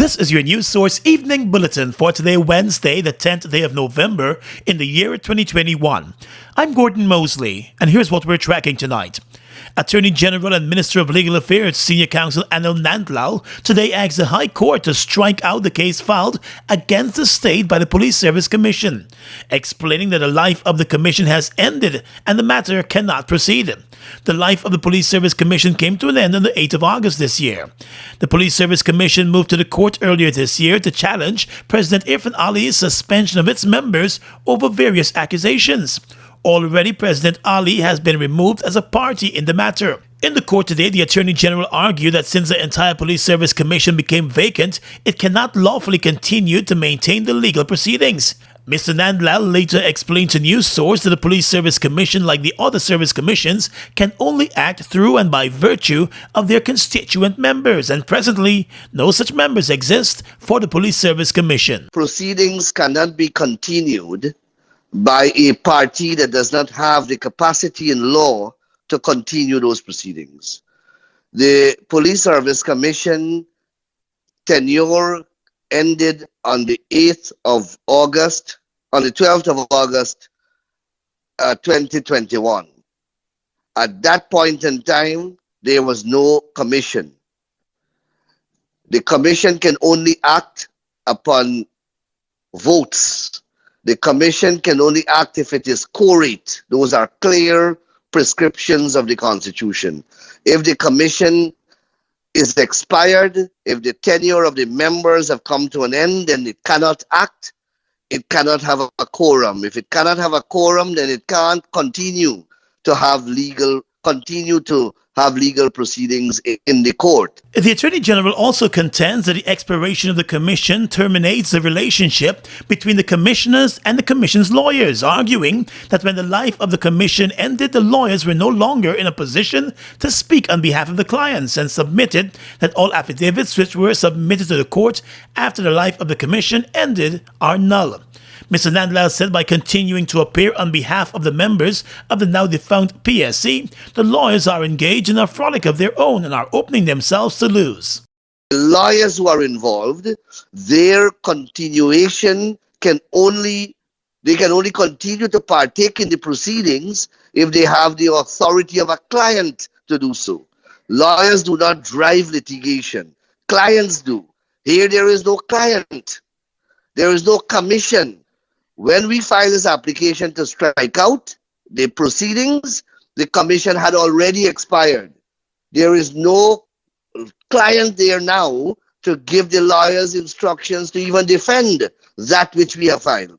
This is your news source evening bulletin for today, Wednesday, the 10th day of November in the year 2021. I'm Gordon Mosley, and here's what we're tracking tonight. Attorney General and Minister of Legal Affairs Senior Counsel Anil Nandlal today asked the High Court to strike out the case filed against the state by the Police Service Commission, explaining that the life of the commission has ended and the matter cannot proceed. The life of the Police Service Commission came to an end on the 8th of August this year. The Police Service Commission moved to the court earlier this year to challenge President Irfan Ali's suspension of its members over various accusations. Already, President Ali has been removed as a party in the matter. In the court today, the Attorney General argued that since the entire Police Service Commission became vacant, it cannot lawfully continue to maintain the legal proceedings. Mr. Nandlal later explained to News Source that the Police Service Commission, like the other service commissions, can only act through and by virtue of their constituent members, and presently, no such members exist for the Police Service Commission. Proceedings cannot be continued by a party that does not have the capacity in law to continue those proceedings. The Police Service Commission tenure ended on the 8th of August, on the 12th of August, 2021. At that point in time, there was no commission. The commission can only act upon votes. The commission can only act if it is quorate. Those are clear prescriptions of the Constitution. If the commission is expired, if the tenure of the members have come to an end, then it cannot act. It cannot have a quorum. If it cannot have a quorum, then it can't continue to have legal proceedings in the court. The Attorney General also contends that the expiration of the Commission terminates the relationship between the Commissioners and the Commission's lawyers, arguing that when the life of the Commission ended, the lawyers were no longer in a position to speak on behalf of the clients, and submitted that all affidavits which were submitted to the court after the life of the Commission ended are null. Mr. Nandlal said by continuing to appear on behalf of the members of the now defunct PSC, the lawyers are engaged in a frolic of their own and are opening themselves to lose. The lawyers who are involved, their continuation can only continue to partake in the proceedings if they have the authority of a client to do so. Lawyers do not drive litigation. Clients do. Here there is no client. There is no commission. When we filed this application to strike out the proceedings, the commission had already expired. There is no client there now to give the lawyers instructions to even defend that which we have filed.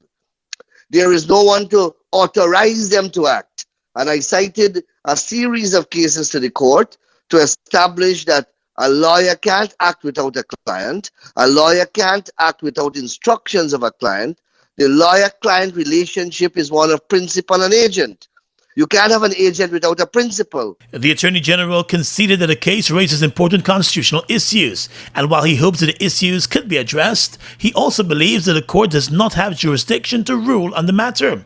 There is no one to authorize them to act. And I cited a series of cases to the court to establish that a lawyer can't act without a client. A lawyer can't act without instructions of a client. The lawyer-client relationship is one of principal and agent. You can't have an agent without a principal. The Attorney General conceded that the case raises important constitutional issues, and while he hopes that the issues could be addressed, he also believes that the court does not have jurisdiction to rule on the matter.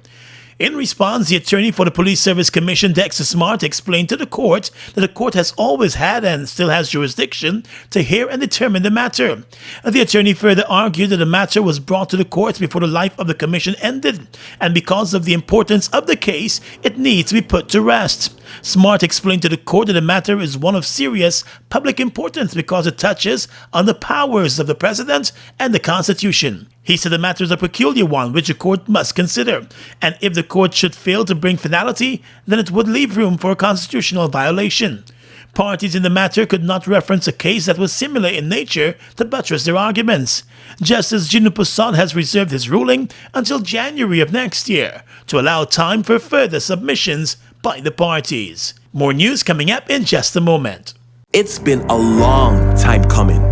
In response, the attorney for the Police Service Commission, Dexter Smart, explained to the court that the court has always had and still has jurisdiction to hear and determine the matter. The attorney further argued that the matter was brought to the court before the life of the commission ended, and because of the importance of the case, it needs to be put to rest. Smart explained to the court that the matter is one of serious public importance because it touches on the powers of the president and the Constitution. He said the matter is a peculiar one which the court must consider, and if the court should fail to bring finality, then it would leave room for a constitutional violation. Parties in the matter could not reference a case that was similar in nature to buttress their arguments. Justice Jinu Pusad has reserved his ruling until January of next year to allow time for further submissions by the parties. More news coming up in just a moment. It's been a long time coming.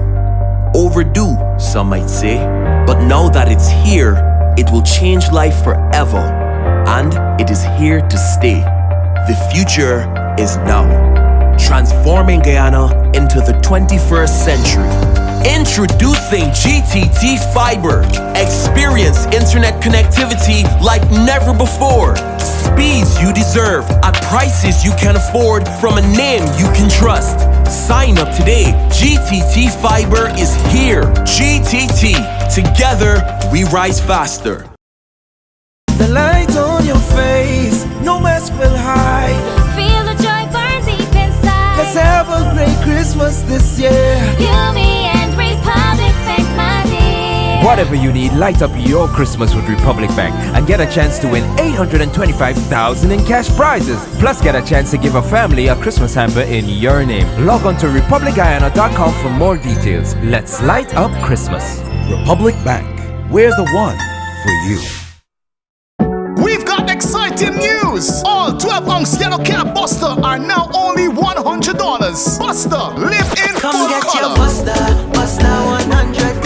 Overdue, some might say. But now that it's here, it will change life forever. And it is here to stay. The future is now. Transforming Guyana into the 21st century. Introducing GTT Fiber. Experience internet connectivity like never before. Speeds you deserve at prices you can afford from a name you can trust. Sign up today. GTT Fiber is here. GTT. Together, we rise faster. The light on your face, no mask will hide. Feel the joy burn deep inside. Let's have a great Christmas this year. You, me, and Republic Bank, my dear. Whatever you need, light up your Christmas with Republic Bank and get a chance to win $825,000 in cash prizes. Plus, get a chance to give a family a Christmas hamper in your name. Log on to republicguyana.com for more details. Let's light up Christmas. Republic Bank, we're the one for you. We've got exciting news! All 12-ounce yellow cab Buster are now only $100. Buster, live in Come full get color. your Buster, Buster $100.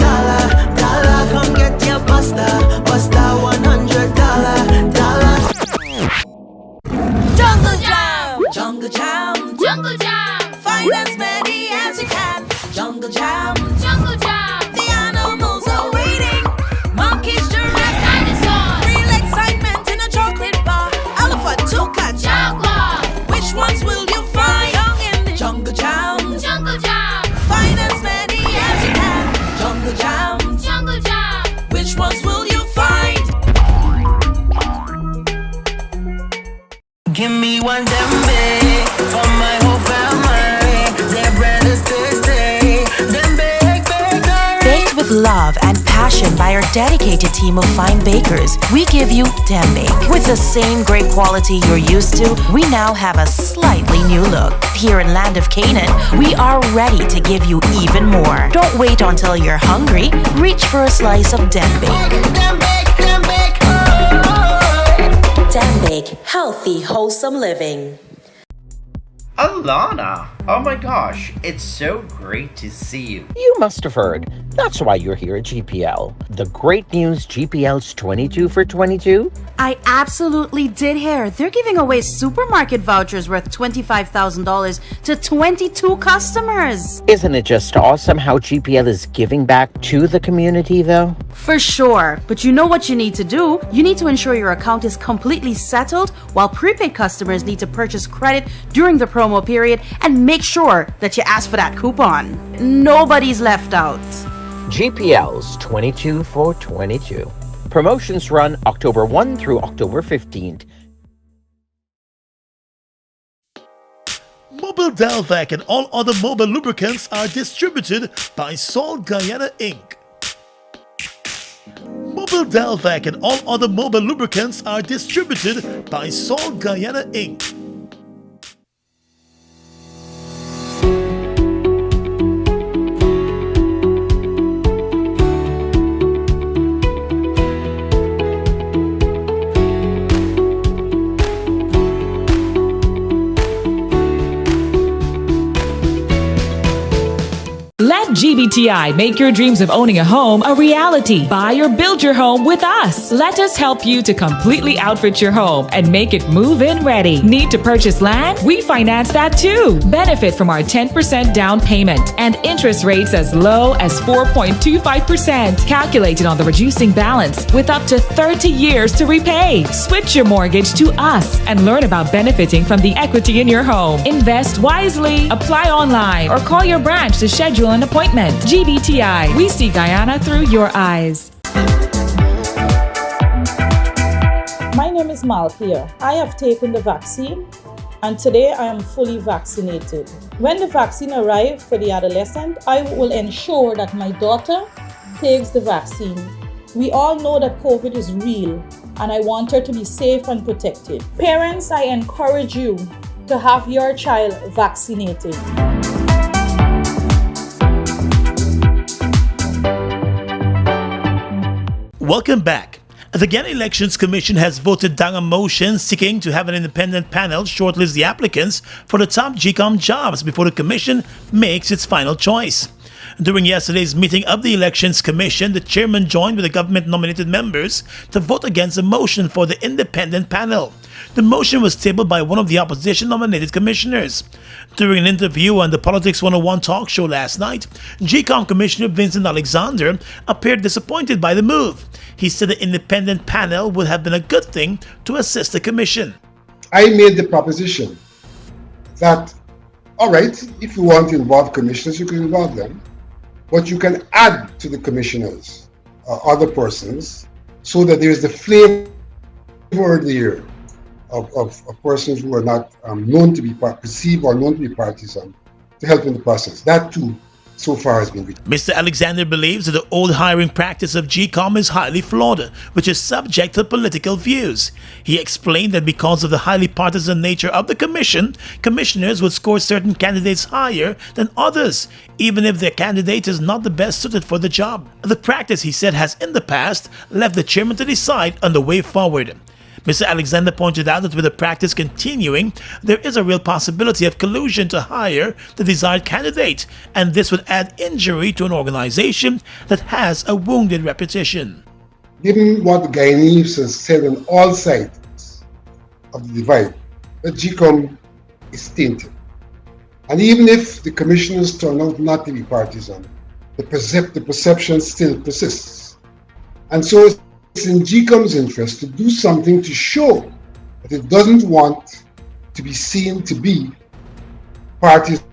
Come get your Buster, Buster $100. Jungle Jam! Jungle Jam, Jungle Jam! find as many as you can. Jungle Jam, Jungle Jam! the animals are waiting. Monkeys, giraffes, Dinosaur! real excitement in a chocolate bar. Elephant, toucan, Jaguar! which ones will you find? Young in the Jungle Jam, Jungle Jam! find as many as you can. Jungle Jam, Jungle Jam! which ones will you find? Give me one dembe for my whole family. Their bread is tasty. Them bake. Baked with love and passion by our dedicated team of fine bakers, we give you Dembake. With the same great quality you're used to, we now have a slightly new look. Here in Land of Canaan, we are ready to give you even more. Don't wait until you're hungry. Reach for a slice of Dembake. Dembake, healthy, wholesome living. Alana! Oh my gosh, it's so great to see you. You must have heard. That's why you're here at GPL. The great news, GPL's 22 for 22. I absolutely did hear. They're giving away supermarket vouchers worth $25,000 to 22 customers. Isn't it just awesome how GPL is giving back to the community, though? For sure. But you know what you need to do? You need to ensure your account is completely settled, while prepaid customers need to purchase credit during the promo period and make sure that you ask for that coupon. Nobody's left out. GPL's 22 for 22. Promotions run October 1 through October 15th. Mobile Delvac and all other mobile lubricants are distributed by Salt Guyana Inc. Mobile Delvac and all other mobile lubricants are distributed by Salt Guyana Inc. Let GBTI make your dreams of owning a home a reality. Buy or build your home with us. Let us help you to completely outfit your home and make it move-in ready. Need to purchase land? We finance that too. Benefit from our 10% down payment and interest rates as low as 4.25%. Calculated on the reducing balance with up to 30 years to repay. Switch your mortgage to us and learn about benefiting from the equity in your home. Invest wisely. Apply online or call your branch to schedule an appointment. GBTI, we see Guyana through your eyes. My name is Malkia. I have taken the vaccine and today I am fully vaccinated. When the vaccine arrives for the adolescent, I will ensure that my daughter takes the vaccine. We all know that COVID is real and I want her to be safe and protected. Parents, I encourage you to have your child vaccinated. Welcome back. The Guyana Elections Commission has voted down a motion seeking to have an independent panel shortlist the applicants for the top GECOM jobs before the commission makes its final choice. During yesterday's meeting of the Elections Commission, the chairman joined with the government-nominated members to vote against a motion for the independent panel. The motion was tabled by one of the opposition-nominated commissioners. During an interview on the Politics 101 talk show last night, GECOM Commissioner Vincent Alexander appeared disappointed by the move. He said the independent panel would have been a good thing to assist the commission. I made the proposition that all right, if you want to involve commissioners, you can involve them, but you can add to the commissioners other persons so that there's the flavor of the year of persons who are not known to be perceived or known to be partisan to help in the process. That too, so far, has been reached. Mr. Alexander believes that the old hiring practice of GECOM is highly flawed, which is subject to political views. He explained that because of the highly partisan nature of the commission, commissioners would score certain candidates higher than others, even if their candidate is not the best suited for the job. The practice, he said, has in the past left the chairman to decide on the way forward. Mr. Alexander pointed out that with the practice continuing, there is a real possibility of collusion to hire the desired candidate, and this would add injury to an organization that has a wounded reputation. Given what the Guyanese has said on all sides of the divide, that GECOM is tainted. And even if the commissioners turn out not to be partisan, the perception still persists. And so it's in GECOM's interest to do something to show that it doesn't want to be seen to be partisan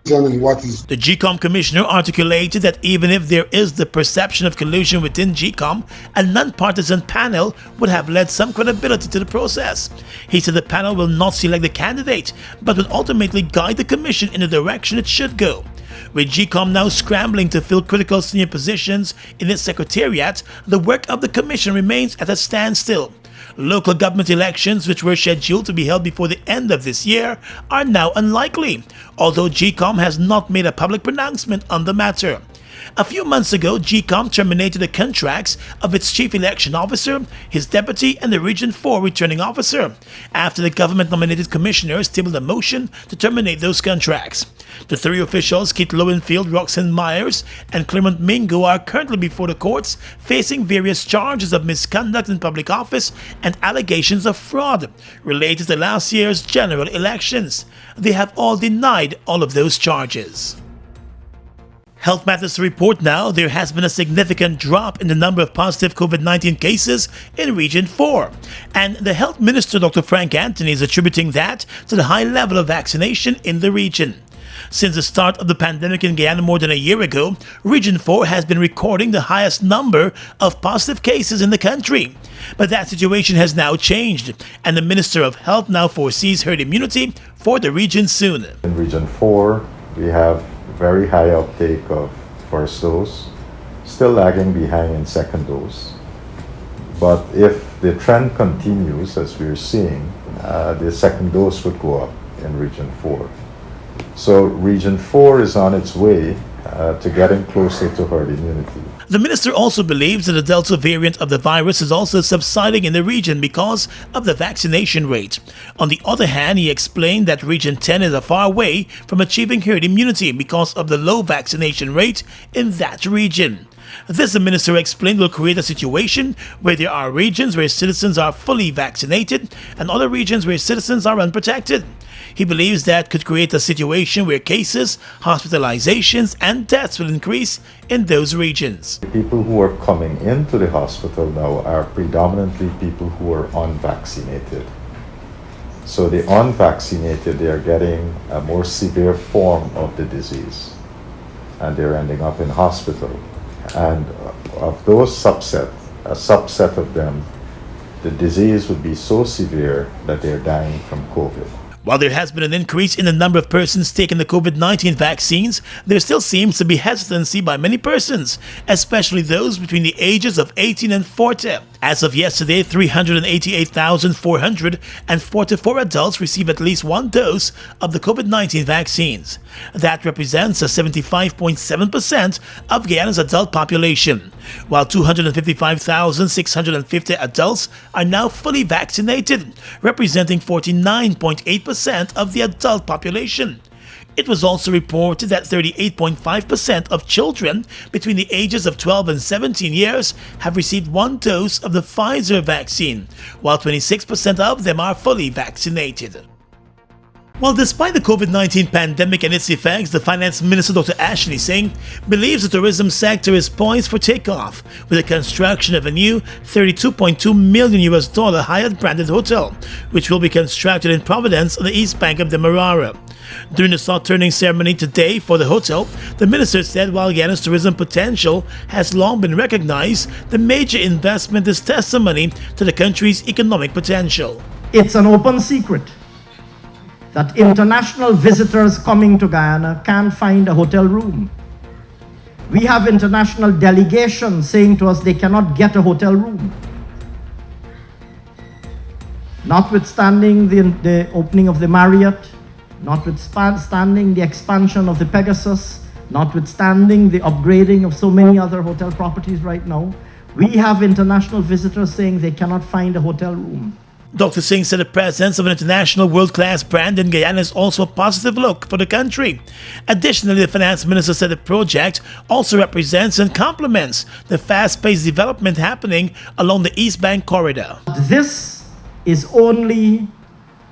in what is. The GECOM commissioner articulated that even if there is the perception of collusion within GECOM, a non-partisan panel would have led some credibility to the process. He said the panel will not select the candidate, but will ultimately guide the commission in the direction it should go. With GECOM now scrambling to fill critical senior positions in its secretariat, the work of the commission remains at a standstill. Local government elections, which were scheduled to be held before the end of this year, are now unlikely, although GECOM has not made a public pronouncement on the matter. A few months ago, GECOM terminated the contracts of its chief election officer, his deputy, and the Region 4 returning officer, after the government-nominated commissioners tabled a motion to terminate those contracts. The three officials, Keith Lowenfield, Roxanne Myers, and Clement Mingo, are currently before the courts facing various charges of misconduct in public office and allegations of fraud related to last year's general elections. They have all denied all of those charges. Health Matters report now there has been a significant drop in the number of positive COVID-19 cases in Region 4. And the Health Minister, Dr. Frank Anthony, is attributing that to the high level of vaccination in the region. Since the start of the pandemic in Guyana more than a year ago, Region 4 has been recording the highest number of positive cases in the country. But that situation has now changed, and the Minister of Health now foresees herd immunity for the region soon. In Region 4, we have very high uptake of first dose, still lagging behind in second dose. But if the trend continues as we're seeing, the second dose would go up in Region 4. So Region 4 is on its way to getting closer to herd immunity. The minister also believes that the Delta variant of the virus is also subsiding in the region because of the vaccination rate. On the other hand, he explained that Region 10 is a far way from achieving herd immunity because of the low vaccination rate in that region. This, the minister explained, will create a situation where there are regions where citizens are fully vaccinated and other regions where citizens are unprotected. He believes that could create a situation where cases, hospitalizations, and deaths will increase in those regions. People who are coming into the hospital now are predominantly people who are unvaccinated. So the unvaccinated, they are getting a more severe form of the disease, and they're ending up in hospital. And of those a subset of them, the disease would be so severe that they're dying from COVID. While there has been an increase in the number of persons taking the COVID-19 vaccines, there still seems to be hesitancy by many persons, especially those between the ages of 18 and 40. As of yesterday, 388,444 adults received at least one dose of the COVID-19 vaccines. That represents a 75.7% of Guyana's adult population, while 255,650 adults are now fully vaccinated, representing 49.8% of the adult population. It was also reported that 38.5% of children between the ages of 12 and 17 years have received one dose of the Pfizer vaccine, while 26% of them are fully vaccinated. Well, despite the COVID-19 pandemic and its effects, the Finance Minister, Dr. Ashley Singh, believes the tourism sector is poised for takeoff with the construction of a new $32.2 million Hyatt branded hotel, which will be constructed in Providence on the east bank of the Demerara. During the salt-turning ceremony today for the hotel, the minister said while Guyana's tourism potential has long been recognized, the major investment is testimony to the country's economic potential. It's an open secret that international visitors coming to Guyana can't find a hotel room. We have international delegations saying to us they cannot get a hotel room. Notwithstanding the opening of the Marriott, notwithstanding the expansion of the Pegasus, notwithstanding the upgrading of so many other hotel properties right now, we have international visitors saying they cannot find a hotel room. Dr. Singh said the presence of an international world-class brand in Guyana is also a positive look for the country. Additionally, the finance minister said the project also represents and complements the fast-paced development happening along the East Bank corridor. This is only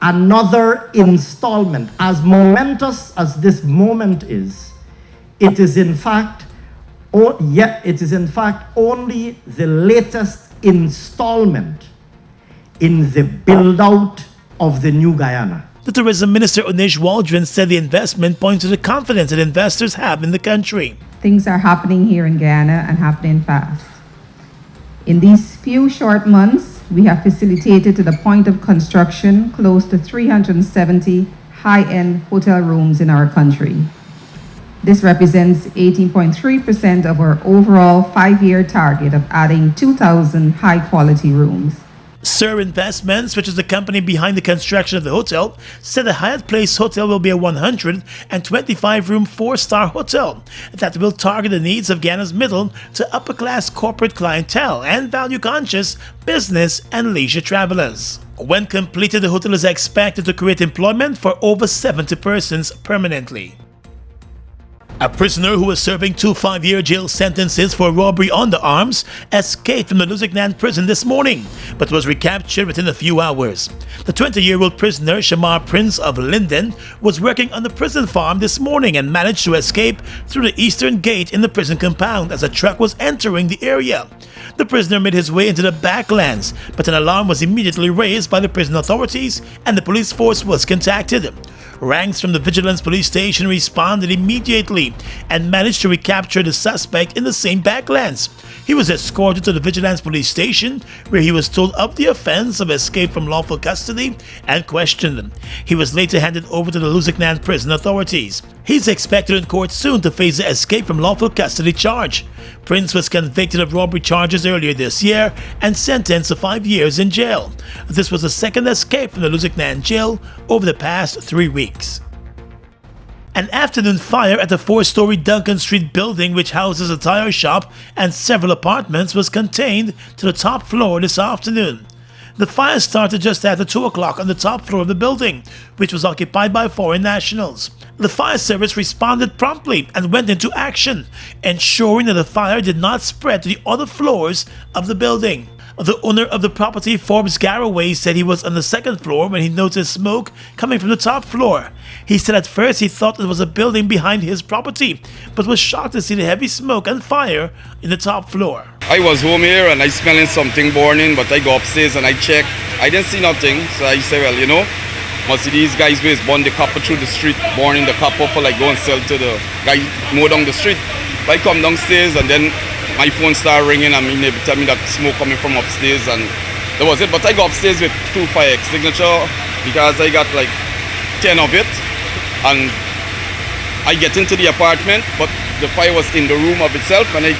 another installment. As momentous as this moment is, it is in fact only the latest installment in the build-out of the new Guyana. The tourism minister Onish Waldron said the investment points to the confidence that investors have in the country. Things are happening here in Guyana and happening fast. In these few short months, we have facilitated to the point of construction close to 370 high-end hotel rooms in our country. This represents 18.3% of our overall 5-year target of adding 2,000 high-quality rooms. Sir Investments, which is the company behind the construction of the hotel, said the Hyatt Place Hotel will be a 125-room 4-star hotel that will target the needs of Guyana's middle to upper-class corporate clientele and value-conscious business and leisure travelers. When completed, the hotel is expected to create employment for over 70 persons permanently. A prisoner who was serving 2 5-year jail sentences for robbery on the arms escaped from the Lusignan prison this morning, but was recaptured within a few hours. The 20-year-old prisoner, Shamar Prince of Linden, was working on the prison farm this morning and managed to escape through the eastern gate in the prison compound as a truck was entering the area. The prisoner made his way into the backlands, but an alarm was immediately raised by the prison authorities and the police force was contacted. Ranks from the Vigilance Police Station responded immediately and managed to recapture the suspect in the same backlands. He was escorted to the Vigilance Police Station, where he was told of the offense of escape from lawful custody and questioned. He was later handed over to the Lusignan prison authorities. He's expected in court soon to face the escape from lawful custody charge. Prince was convicted of robbery charges earlier this year and sentenced to 5 years in jail. This was the second escape from the Lusignan jail over the past 3 weeks. An afternoon fire at the 4-story Duncan Street building, which houses a tire shop and several apartments, was contained to the top floor this afternoon. The fire started just after 2 o'clock on the top floor of the building, which was occupied by foreign nationals. The fire service responded promptly and went into action, ensuring that the fire did not spread to the other floors of the building. The owner of the property, Forbes Garraway, said he was on the 2nd floor when he noticed smoke coming from the top floor. He said at first he thought it was a building behind his property, but was shocked to see the heavy smoke and fire in the top floor. I was home here and I smelling something burning, but I go upstairs and I check. I didn't see nothing, so I say, well, you know, must see these guys who is burn the copper through the street, burning the copper for like go and sell to the guy more down the street. I come downstairs and then my phone started ringing and they tell me that smoke coming from upstairs, and that was it. But I go upstairs with 2 fire extinguisher because I got like 10 of it, and I get into the apartment, but the fire was in the room of itself, and I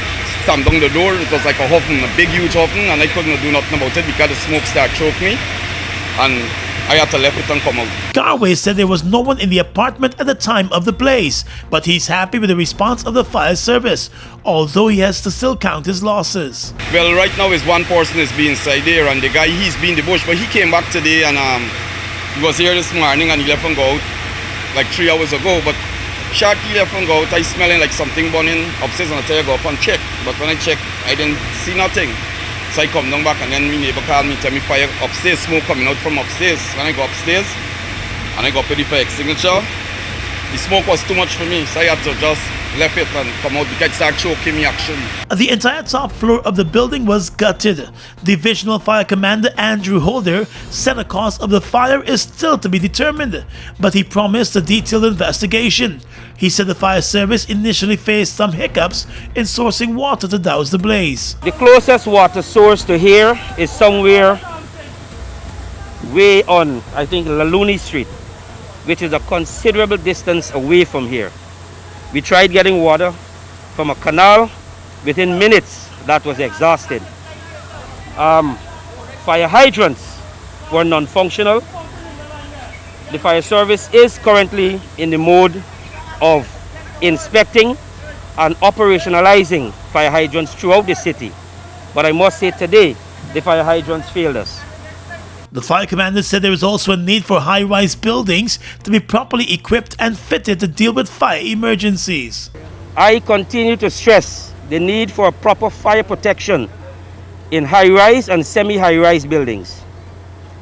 slammed down the door. It was like a oven, a big huge oven, and I couldn't do nothing about it because the smoke started choking me, and I had to left it and come out. Garway said there was no one in the apartment at the time of the blaze, but he's happy with the response of the fire service, although he has to still count his losses. Well, right now is one person is being inside there, and the guy, he's been in the bush, but he came back today, and he was here this morning, and he left and go out like 3 hours ago, but shortly left and go out, I smelling like something burning upstairs, and I tell you go up and check, but when I check, I didn't see nothing. So I come down back, and then my neighbor called me, tell me fire upstairs, smoke coming out from upstairs. When I go upstairs, and I go up with the fire extinguisher, The smoke was too much for me, so I had to just left it and come out because it started choking me actually. The entire top floor of the building was gutted. Divisional Fire Commander Andrew Holder said the cause of the fire is still to be determined, but he promised a detailed investigation. He said the fire service initially faced some hiccups in sourcing water to douse the blaze. The closest water source to here is somewhere way on, I think, Duncan Street, which is a considerable distance away from here. We tried getting water from a canal. Within minutes, that was exhausted. Fire hydrants were non-functional. The fire service is currently in the mode of inspecting and operationalizing fire hydrants throughout the city. But I must say today, the fire hydrants failed us. The fire commander said there is also a need for high-rise buildings to be properly equipped and fitted to deal with fire emergencies. I continue to stress the need for proper fire protection in high-rise and semi-high-rise buildings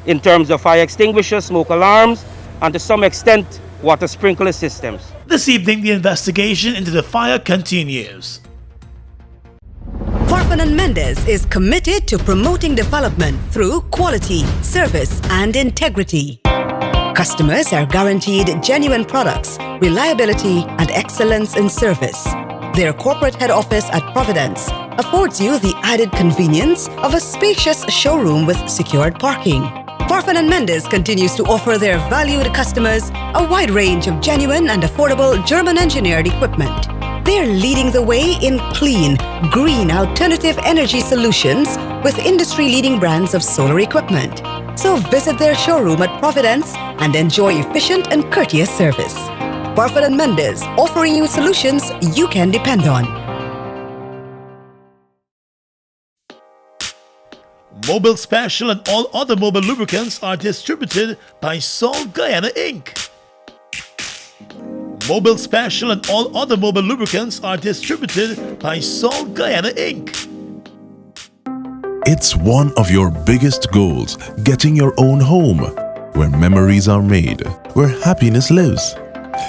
in terms of fire extinguishers, smoke alarms, and to some extent, water sprinkler systems. This evening, the investigation into the fire continues. Farfan & Mendes is committed to promoting development through quality, service, and integrity. Customers are guaranteed genuine products, reliability, and excellence in service. Their corporate head office at Providence affords you the added convenience of a spacious showroom with secured parking. Farfan & Mendes continues to offer their valued customers a wide range of genuine and affordable German-engineered equipment. They're leading the way in clean, green alternative energy solutions with industry-leading brands of solar equipment. So visit their showroom at Providence and enjoy efficient and courteous service. Farfan & Mendes, offering you solutions you can depend on. Mobil Special and all other Mobil lubricants are distributed by Salt Guyana Inc. Mobil Special and all other Mobil lubricants are distributed by Salt Guyana Inc. It's one of your biggest goals, getting your own home, where memories are made, where happiness lives.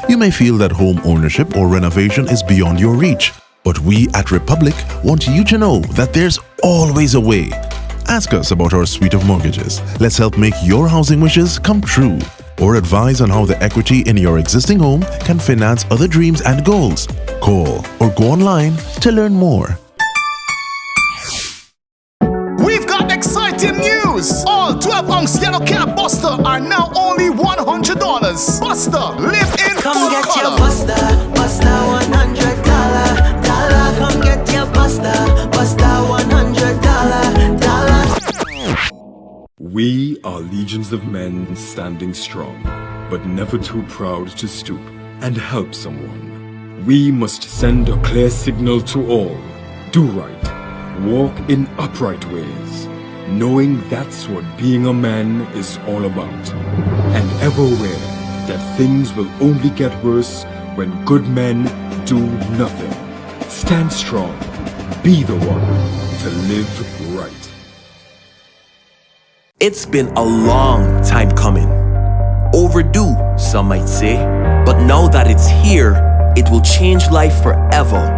You may feel that home ownership or renovation is beyond your reach, but we at Republic want you to know that there's always a way. Ask us about our suite of mortgages. Let's help make your housing wishes come true. Or advise on how the equity in your existing home can finance other dreams and goals. Call or go online to learn more. We've got exciting news! All 12-ounce yellow cab Buster are now only $100. Buster, live in Come full get color. your Buster, Buster $100. Come get your Buster, Buster $100. We are legions of men standing strong, but never too proud to stoop and help someone. We must send a clear signal to all. Do right, walk in upright ways, knowing that's what being a man is all about. And ever aware that things will only get worse when good men do nothing. Stand strong, be the one to live right. It's been a long time coming. Overdue, some might say. But now that it's here, it will change life forever.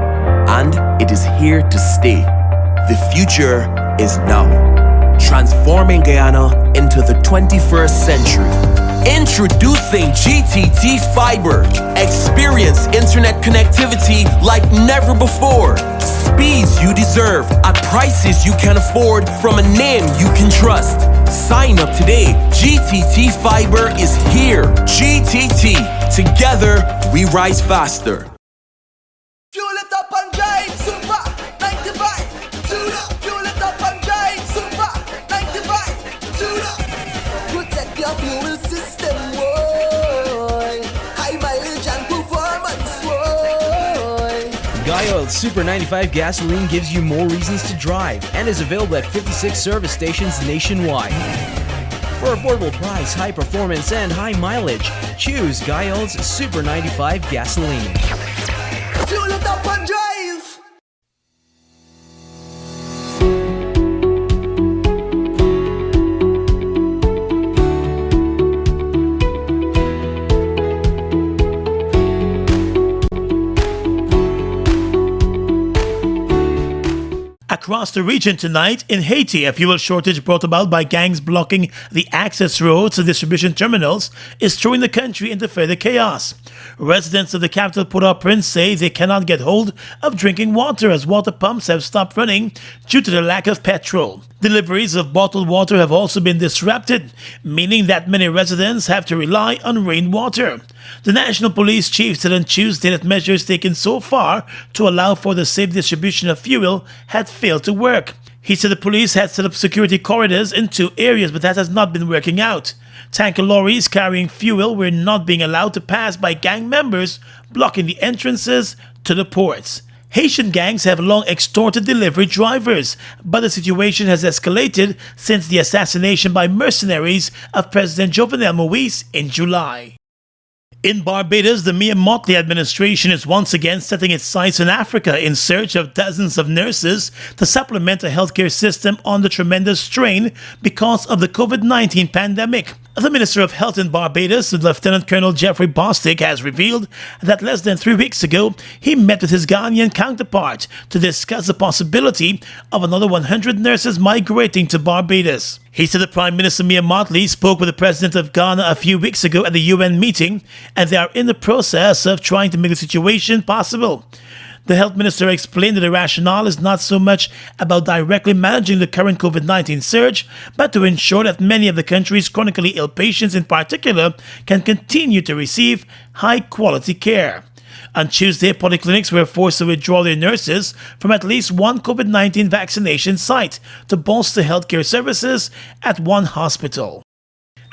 And it is here to stay. The future is now. Transforming Guyana into the 21st century. Introducing GTT Fiber. Experience internet connectivity like never before. Speeds you deserve at prices you can afford from a name you can trust. Sign up today. GTT Fiber is here. GTT. Together, we rise faster. Fuel it up and drive, super 95. Tune up. Fuel it up and drive, super 95. Tune up. Protect your fuel system, boy. High mileage and performance, boy. Guyoil Super 95 gasoline gives you more reasons to drive and is available at 56 service stations nationwide. For affordable price, high performance, and high mileage, choose Guyoil's Super 95 gasoline. Fuel it up and drive. Across the region tonight, in Haiti, a fuel shortage brought about by gangs blocking the access roads to distribution terminals is throwing the country into further chaos. Residents of the capital Port-au-Prince say they cannot get hold of drinking water as water pumps have stopped running due to the lack of petrol. Deliveries of bottled water have also been disrupted, meaning that many residents have to rely on rainwater. The National Police Chief said on Tuesday that measures taken so far to allow for the safe distribution of fuel had failed to work. He said the police had set up security corridors in 2 areas, but that has not been working out. Tanker lorries carrying fuel were not being allowed to pass by gang members, blocking the entrances to the ports. Haitian gangs have long extorted delivery drivers, but the situation has escalated since the assassination by mercenaries of President Jovenel Moïse in July. In Barbados, the Mia Mottley administration is once again setting its sights on Africa in search of dozens of nurses to supplement a healthcare system under tremendous strain because of the COVID-19 pandemic. The Minister of Health in Barbados, Lieutenant Colonel Jeffrey Bostic, has revealed that less than 3 weeks ago, he met with his Ghanaian counterpart to discuss the possibility of another 100 nurses migrating to Barbados. He said the Prime Minister Mia Mottley spoke with the President of Ghana a few weeks ago at the UN meeting, and they are in the process of trying to make the situation possible. The health minister explained that the rationale is not so much about directly managing the current COVID-19 surge, but to ensure that many of the country's chronically ill patients in particular can continue to receive high-quality care. On Tuesday, polyclinics were forced to withdraw their nurses from at least one COVID-19 vaccination site to bolster healthcare services at one hospital.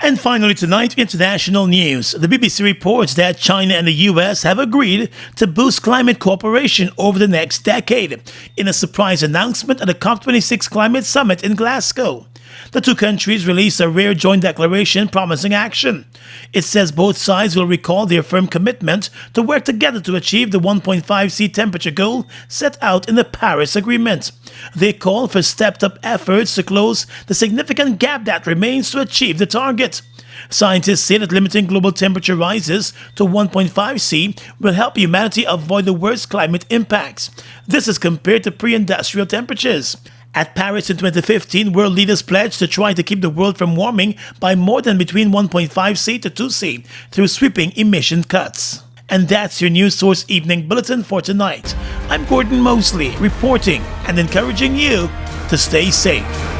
And finally tonight, international news. The BBC reports that China and the US have agreed to boost climate cooperation over the next decade in a surprise announcement at the COP26 Climate Summit in Glasgow. The 2 countries released a rare joint declaration promising action. It says both sides will recall their firm commitment to work together to achieve the 1.5°C temperature goal set out in the Paris Agreement. They call for stepped-up efforts to close the significant gap that remains to achieve the target. Scientists say that limiting global temperature rises to 1.5°C will help humanity avoid the worst climate impacts. This is compared to pre-industrial temperatures. At Paris in 2015, world leaders pledged to try to keep the world from warming by more than between 1.5°C to 2°C through sweeping emission cuts. And that's your News Source Evening Bulletin for tonight. I'm Gordon Mosley, reporting and encouraging you to stay safe.